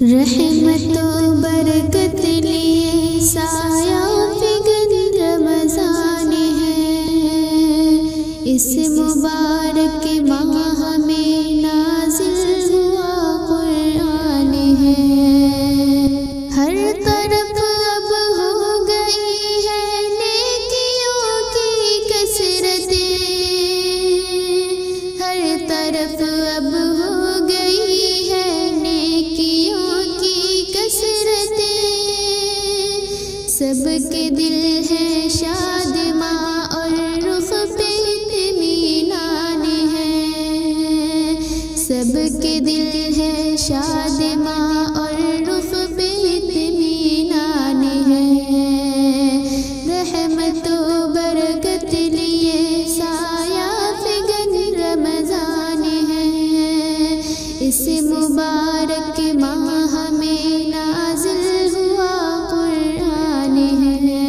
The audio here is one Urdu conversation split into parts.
رحمت و برکت لیے سایہ فگن رمضان ہے، اس مبارک ماہ میں نازل ہوا قرآن ہے۔ ہر طرف اب ہو گئی ہے نیکیوں کی کثرت، ہر طرف اب ہو گئی ہے نیکیوں کی کثرت، سب کے دل ہے شاد ماں اور رخ پہ اطمینان ہے، سب کے دل ہے شاد ماں اور رخ پہ اطمینان ہے۔ رحمت و برکت لیے سایہ فگن رمضان ہے، اس مبارک ماہ میں نازل ہوا قرآن ہے۔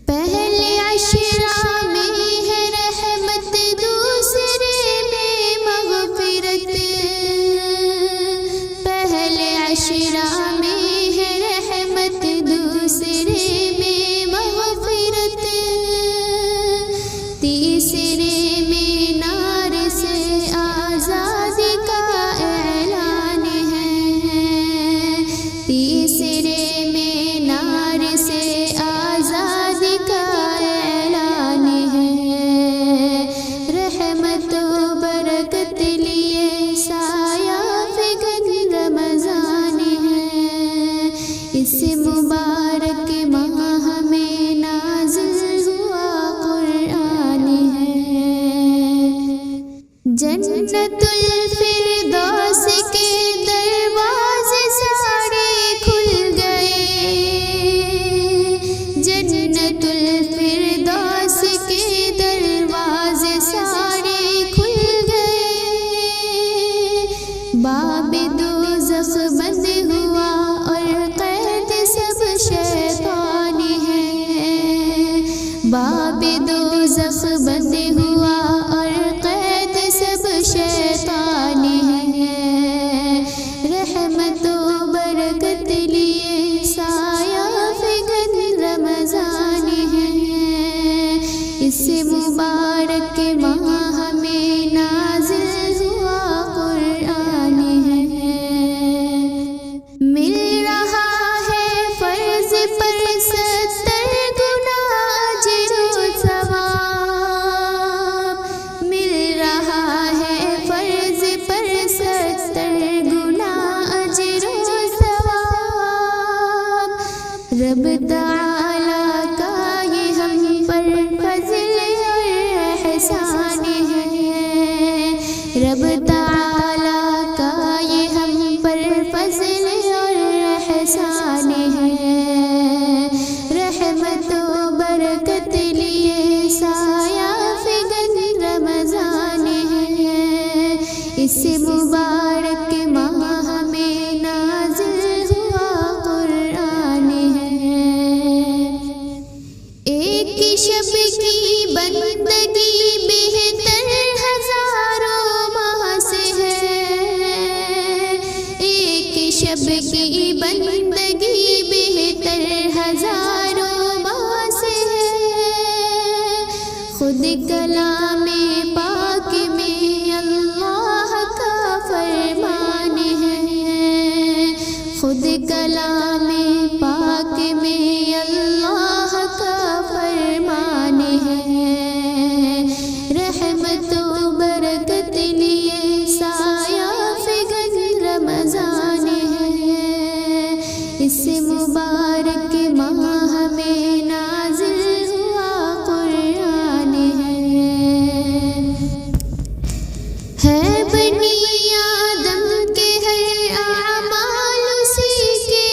پہلے عشرہ میں ہے رحمت، دوسرے میں مغفرت، پہلے عشرہ میں ہے رحمت، دوسرے میں مغفرت، تیسرے میں نار سے آزادی کا اعلان ہے، تیسرے میں نار سے آزادی کا اعلان ہے۔ رحمت و برکت لیے سایہ فگن رمضان ہے، اس مبارک ماہ میں نازل ہوا قرآن ہے۔ جنت الفردوس کے دروازے سارے کھل گئے، جنت الفردوس کے دروازے سارے کھل گئے، باب دوزخ بند ہوا اور قید سب شیطان ہے، باب دوزخ بند ہوا اور قید سب شیطان ہے۔ رحمت و برکت لیے سایہ فگن رمضان ہے، اس مبارک ماہ میں نازل ہوا قرآن ہے۔ مل رہا ہے فرض پر 70 گنا اجر و ثواب، مل رہا ہے فرض پر 70 گنا اجر و ثواب، رب تعالیٰ کا یہ ہم پر فضل اور احسان ہے، رب تعالیٰ کا یہ ہم پر فضل اور احسان ہے۔ رحمت و برکت لیے سایہ فگن رمضان ہے، اس مبارک ماہ میں نازل ہوا قرآن ہے۔ ایک شب کی بندگی بہتر ہزاروں ماہ سے ہے، ایک شب کی بندگی بہتر ہزاروں ماہ سے ہے، خود کلام پاک میں اللہ کا فرمان ہے، خود کلام پاک میں اللہ کا فرمان ہے۔ رحمت و برکت لیے سایہ فگن رمضان ہے، اس مبارک ماہ میں نازل ہوا قرآن ہے۔ بنی آدم کے ہر اعمال اسی کے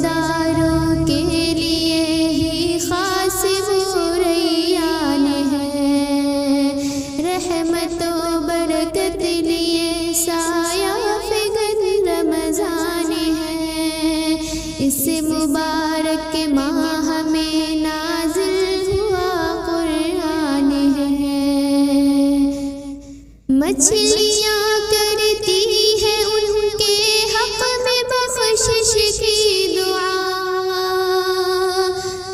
طلبگاروں کے لیے ہی خاص وہ ریان ہے، رحمت و برکت لیے سایہ فگن رمضان ہے، اس مبارک ماہ میں نازل ہوا قرآن ہے۔ مچھلیاں کرتی ہیں ان کے حق میں بخشش کی دعا،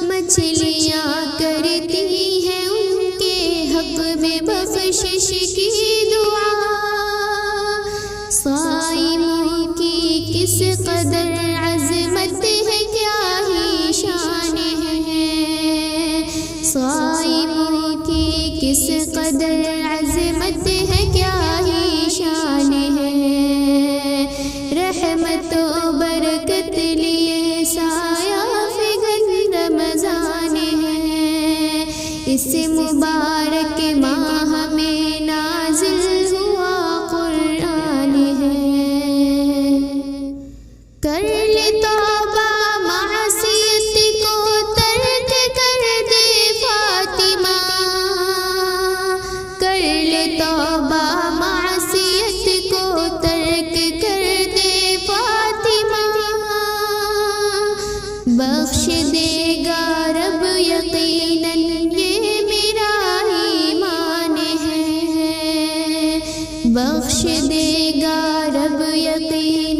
مچھلیاں کرتی ہیں ان کے حق میں بخشش کی دعا، صائموں کی کس قدر عظمت ہے کیا ہی شان ہے، صائموں کی کس قدر عظمت ہے کیا ہی شان ہے، رحمت و برکت لیے سایہ فگن رمضان ہے، اس مبارک ماہ میں نازل ہوا قرآن ہے۔ کر لے توبہ معصیت کو ترک کر دے فاطمہ، کر لے توبہ معصیت کو ترک کر دے فاطمہ، بخش دے گا رب یقیناً یہ میرا ایمان ہے، بخش دے گا رب یقیناً